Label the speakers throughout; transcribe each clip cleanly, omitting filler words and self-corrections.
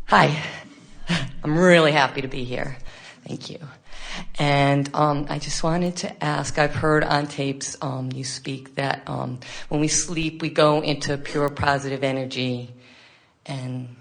Speaker 1: Hi. I'm really happy to be here. Thank you. And I just wanted to ask, I've heard on tapes you speak that when we sleep, we go into pure positive energy and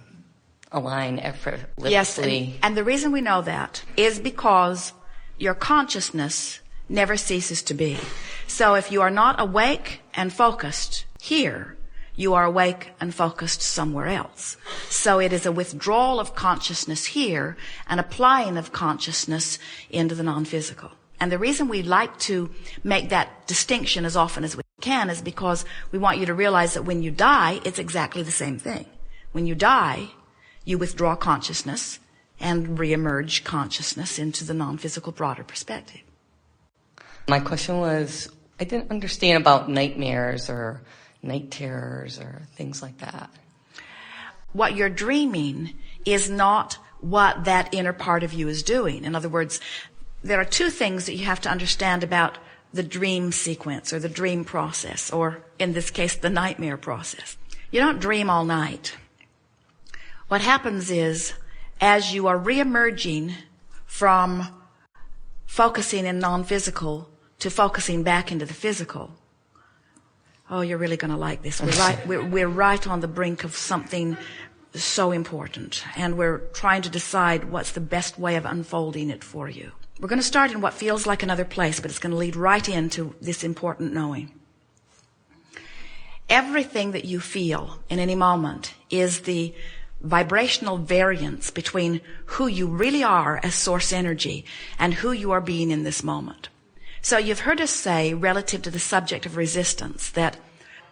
Speaker 1: align effortlessly.
Speaker 2: Yes, and the reason we know that is because your consciousness never ceases to be. So if you are not awake and focused here, you are awake and focused somewhere else. So it is a withdrawal of consciousness here and applying of consciousness into the non-physical. And the reason we like to make that distinction as often as we can is because we want you to realize that when you die, it's exactly the same thing. When you die, you withdraw consciousness and reemerge consciousness into the non-physical broader perspective.
Speaker 1: My question was, I didn't understand about nightmares or night terrors or things like that.
Speaker 2: What you're dreaming is not what that inner part of you is doing. In other words, there are two things that you have to understand about the dream sequence or the dream process, or in this case, the nightmare process. You don't dream all night. What happens is, as you are reemerging from focusing in non-physical to focusing back into the physical, oh, you're really going to like this. We're right on the brink of something so important, and we're trying to decide what's the best way of unfolding it for you. We're going to start in what feels like another place, but it's going to lead right into this important knowing. Everything that you feel in any moment is the vibrational variance between who you really are as source energy and who you are being in this moment. So you've heard us say, relative to the subject of resistance, that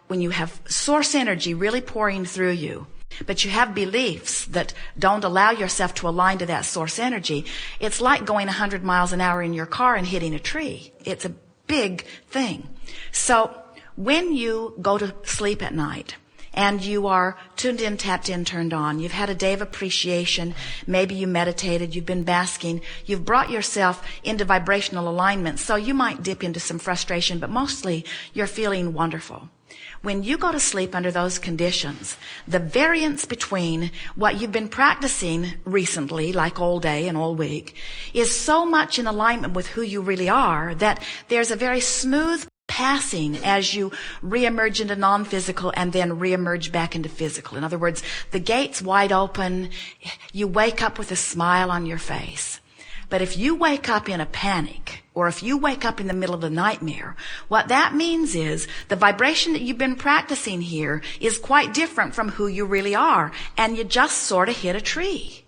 Speaker 2: when you have source energy really pouring through you, but you have beliefs that don't allow yourself to align to that source energy, it's like going 100 miles an hour in your car and hitting a tree. It's a big thing. So when you go to sleep at night, and you are tuned in, tapped in, turned on, you've had a day of appreciation, maybe you meditated, you've been basking, you've brought yourself into vibrational alignment, so you might dip into some frustration, but mostly you're feeling wonderful. When you go to sleep under those conditions, the variance between what you've been practicing recently, like all day and all week, is so much in alignment with who you really are that there's a very smooth passing as you reemerge into non-physical and then reemerge back into physical. In other words, the gate's wide open. You wake up with a smile on your face. But if you wake up in a panic, or if you wake up in the middle of a nightmare, what that means is the vibration that you've been practicing here is quite different from who you really are, and you just sort of hit a tree.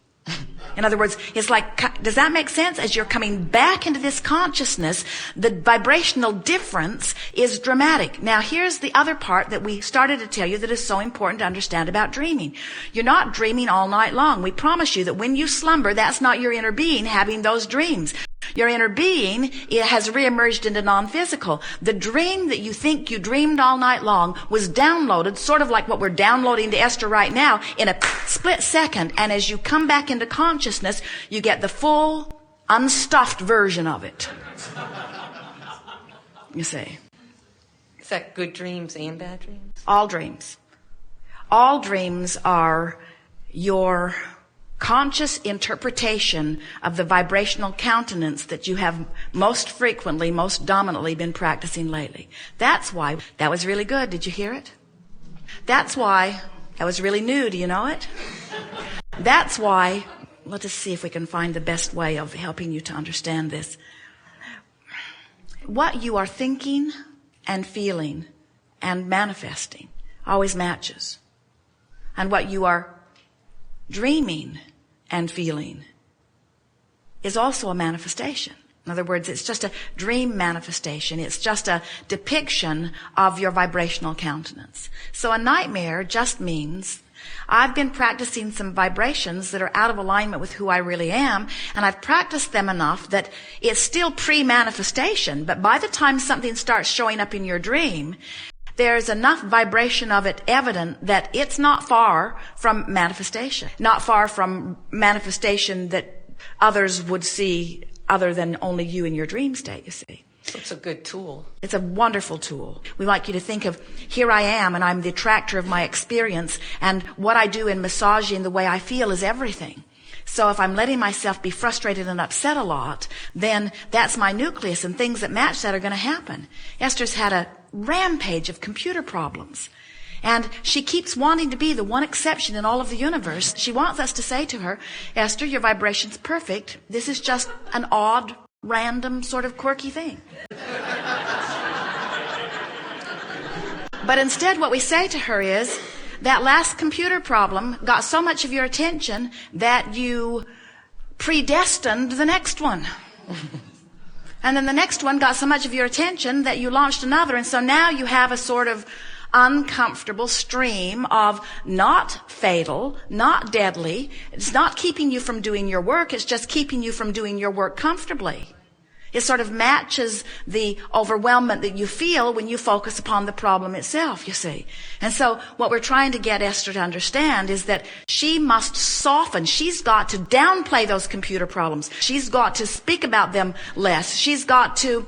Speaker 2: In other words, it's like, does that make sense? As you're coming back into this consciousness, the vibrational difference is dramatic. Now, here's the other part that we started to tell you that is so important to understand about dreaming. You're not dreaming all night long. We promise you that when you slumber, that's not your inner being having those dreams. Your inner being, it has reemerged into non-physical. The dream that you think you dreamed all night long was downloaded, sort of like what we're downloading to Esther right now, in a split second. And as you come back into consciousness, you get the full, unstuffed version of it. You see.
Speaker 1: Is that good dreams and bad dreams?
Speaker 2: All dreams. All dreams are your conscious interpretation of the vibrational countenance that you have most frequently, most dominantly been practicing lately. That's why that was really good. Did you hear it? That's why that was really new. Do you know it? That's why, let us see if we can find the best way of helping you to understand this. What you are thinking and feeling and manifesting always matches. And what you are dreaming and feeling is also a manifestation. In other words, it's just a dream manifestation. It's just a depiction of your vibrational countenance. So a nightmare just means I've been practicing some vibrations that are out of alignment with who I really am, and I've practiced them enough that it's still pre-manifestation, but by the time something starts showing up in your dream, there's enough vibration of it evident that it's not far from manifestation. Not far from manifestation that others would see other than only you in your dream state, you see.
Speaker 1: So it's a good tool.
Speaker 2: It's a wonderful tool. We like you to think of, here I am, and I'm the attractor of my experience, and what I do in massaging the way I feel is everything. So if I'm letting myself be frustrated and upset a lot, then that's my nucleus, and things that match that are going to happen. Esther's had a rampage of computer problems. And she keeps wanting to be the one exception in all of the universe. She wants us to say to her, Esther, your vibration's perfect. This is just an odd, random, sort of quirky thing. But instead what we say to her is, that last computer problem got so much of your attention that you predestined the next one. And then the next one got so much of your attention that you launched another. And so now you have a sort of uncomfortable stream of not fatal, not deadly. It's not keeping you from doing your work. It's just keeping you from doing your work comfortably. It sort of matches the overwhelmment that you feel when you focus upon the problem itself, you see. And so what we're trying to get Esther to understand is that she must soften. She's got to downplay those computer problems. She's got to speak about them less. She's got to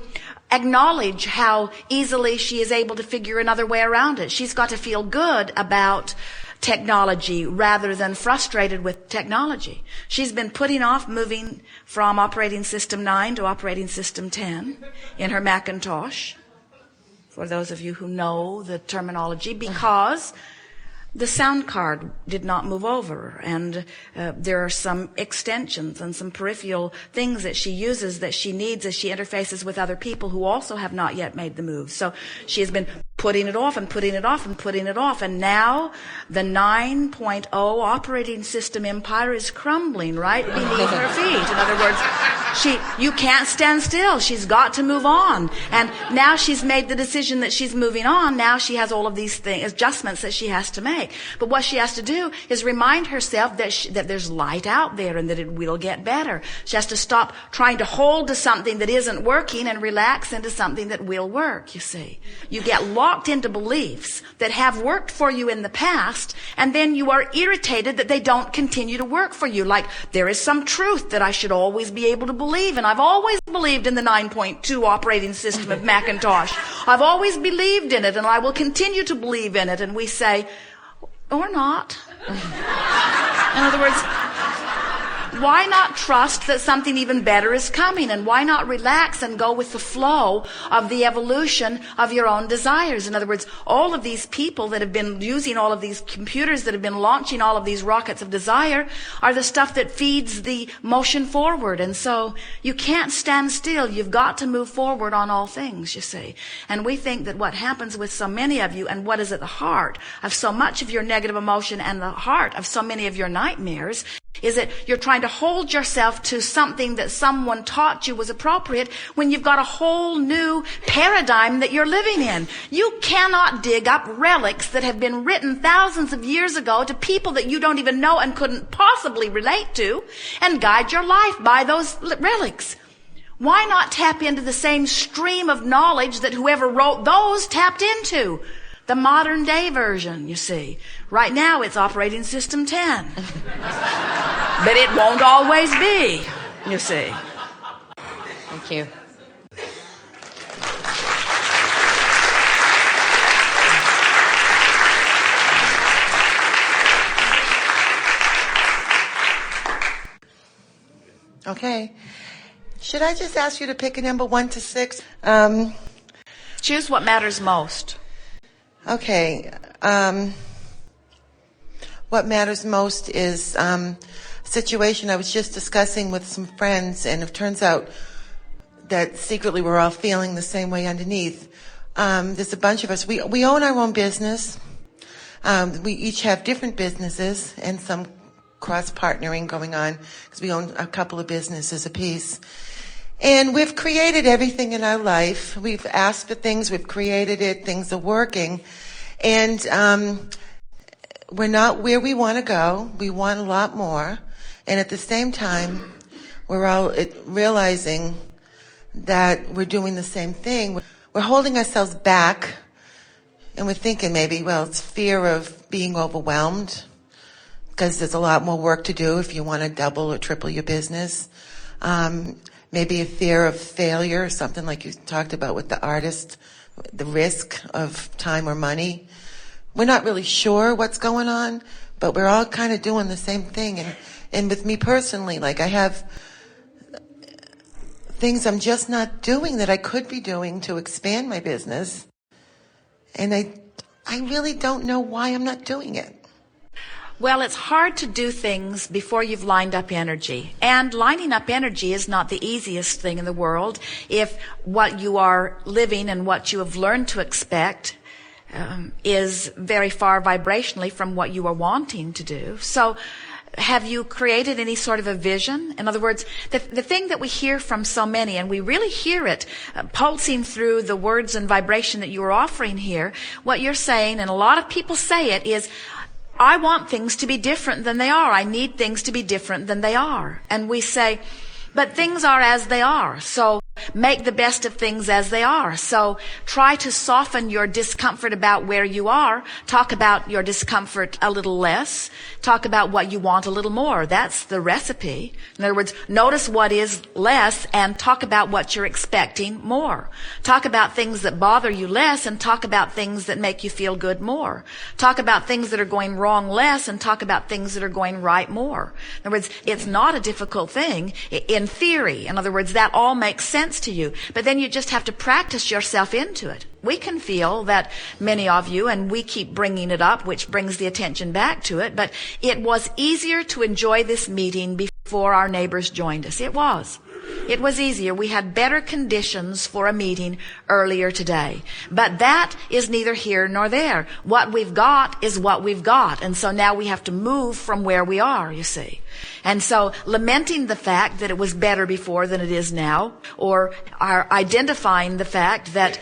Speaker 2: acknowledge how easily she is able to figure another way around it. She's got to feel good about technology rather than frustrated with technology. She's been putting off moving from operating system 9 to operating system 10 in her Macintosh, for those of you who know the terminology, because the sound card did not move over, and there are some extensions and some peripheral things that she uses that she needs as she interfaces with other people who also have not yet made the move. So she has been putting it off and putting it off and putting it off, and now the 9.0 operating system empire is crumbling right beneath her feet. In other words, you can't stand still. She's got to move on. And now she's made the decision that she's moving on. Now she has all of these adjustments that she has to make. But what she has to do is remind herself that there's light out there and that it will get better. She has to stop trying to hold to something that isn't working and relax into something that will work, you see. You get locked into beliefs that have worked for you in the past, and then you are irritated that they don't continue to work for you. Like, there is some truth that I should always be able to believe, and I've always believed in the 9.2 operating system of Macintosh. I've always believed in it, and I will continue to believe in it. And we say, or not. In other words, why not trust that something even better is coming? And why not relax and go with the flow of the evolution of your own desires? In other words, all of these people that have been using all of these computers, that have been launching all of these rockets of desire, are the stuff that feeds the motion forward. And so you can't stand still. You've got to move forward on all things, you see. And we think that what happens with so many of you, and what is at the heart of so much of your negative emotion and the heart of so many of your nightmares, is that you're trying to hold yourself to something that someone taught you was appropriate when you've got a whole new paradigm that you're living in. You cannot dig up relics that have been written thousands of years ago to people that you don't even know and couldn't possibly relate to and guide your life by those relics. Why not tap into the same stream of knowledge that whoever wrote those tapped into? The modern day version, you see. Right now it's operating system 10. But it won't always be, you see.
Speaker 1: Thank you.
Speaker 3: Okay. Should I just ask you to pick a number 1 to 6?
Speaker 2: Choose what matters most.
Speaker 3: Okay. What matters most is a situation I was just discussing with some friends, and it turns out that secretly we're all feeling the same way underneath. There's a bunch of us. We own our own business. We each have different businesses and some cross-partnering going on because we own a couple of businesses apiece. And we've created everything in our life. We've asked for things. We've created it. Things are working. And we're not where we want to go. We want a lot more. And at the same time, we're all realizing that we're doing the same thing. We're holding ourselves back. And we're thinking maybe, well, it's fear of being overwhelmed because there's a lot more work to do if you want to double or triple your business. maybe a fear of failure, something like you talked about with the artist, the risk of time or money. We're not really sure what's going on, but we're all kind of doing the same thing. And with me personally, like I have things I'm just not doing that I could be doing to expand my business. And I really don't know why I'm not doing it.
Speaker 2: Well, it's hard to do things before you've lined up energy. And lining up energy is not the easiest thing in the world if what you are living and what you have learned to expect is very far vibrationally from what you are wanting to do. So have you created any sort of a vision? In other words, the thing that we hear from so many, and we really hear it pulsing through the words and vibration that you are offering here, what you're saying, and a lot of people say it, is, I want things to be different than they are. I need things to be different than they are. And we say, but things are as they are. So make the best of things as they are. So try to soften your discomfort about where you are. Talk about your discomfort a little less. Talk about what you want a little more. That's the recipe. In other words, notice what is less and talk about what you're expecting more. Talk about things that bother you less and talk about things that make you feel good more. Talk about things that are going wrong less and talk about things that are going right more. In other words, it's not a difficult thing in theory. In other words, that all makes sense to you, but then you just have to practice yourself into it. We can feel that, many of you, and we keep bringing it up, which brings the attention back to it, but it was easier to enjoy this meeting before our neighbors joined us. It was. It was easier. We had better conditions for a meeting earlier today. But that is neither here nor there. What we've got is what we've got. And so now we have to move from where we are, you see. And so lamenting the fact that it was better before than it is now, or identifying the fact that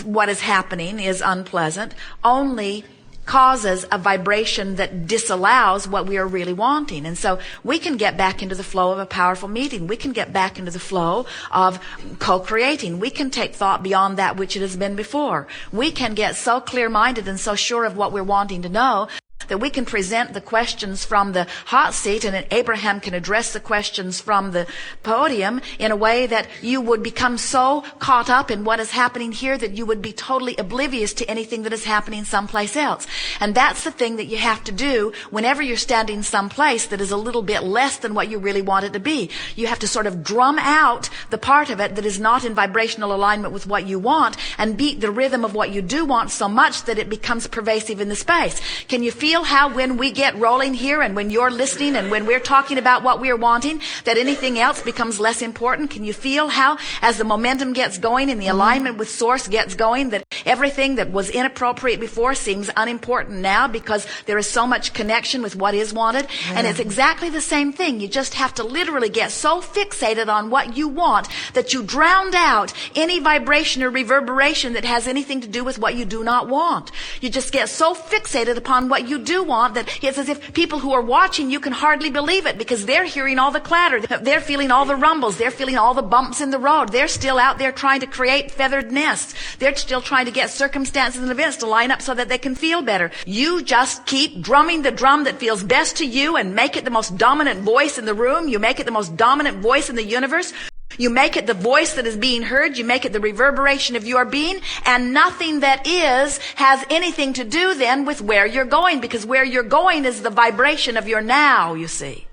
Speaker 2: what is happening is unpleasant, only causes a vibration that disallows what we are really wanting. And so we can get back into the flow of a powerful meeting. We can get back into the flow of co-creating. We can take thought beyond that which it has been before. We can get so clear-minded and so sure of what we're wanting to know that we can present the questions from the hot seat, and Abraham can address the questions from the podium in a way that you would become so caught up in what is happening here that you would be totally oblivious to anything that is happening someplace else. And that's the thing that you have to do whenever you're standing someplace that is a little bit less than what you really want it to be. You have to sort of drum out the part of it that is not in vibrational alignment with what you want and beat the rhythm of what you do want so much that it becomes pervasive in the space. Can you feel how when we get rolling here and when you're listening and when we're talking about what we're wanting, that anything else becomes less important? Can you feel how as the momentum gets going and the alignment with source gets going, that everything that was inappropriate before seems unimportant now because there is so much connection with what is wanted? And it's exactly the same thing. You just have to literally get so fixated on what you want that you drown out any vibration or reverberation that has anything to do with what you do not want. You just get so fixated upon what you do want that it's as if people who are watching you can hardly believe it because they're hearing all the clatter, they're feeling all the rumbles, they're feeling all the bumps in the road, they're still out there trying to create feathered nests, they're still trying to get circumstances and events to line up so that they can feel better. You just keep drumming the drum that feels best to you and make it the most dominant voice in the room. You make it the most dominant voice in the universe. You make it the voice that is being heard. You make it the reverberation of your being. And nothing that is has anything to do then with where you're going, because where you're going is the vibration of your now, you see.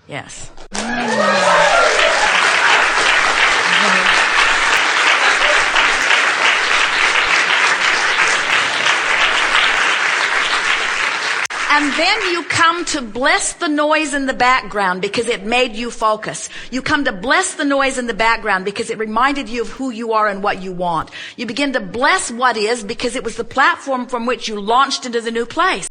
Speaker 2: Yes. And then you come to bless the noise in the background because it made you focus. You come to bless the noise in the background because it reminded you of who you are and what you want. You begin to bless what is because it was the platform from which you launched into the new place.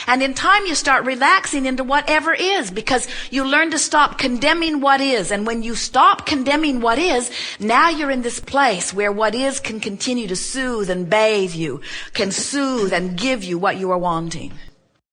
Speaker 2: And in time you start relaxing into whatever is because you learn to stop condemning what is. And when you stop condemning what is, now you're in this place where what is can continue to soothe and bathe you, can soothe and give you what you are wanting.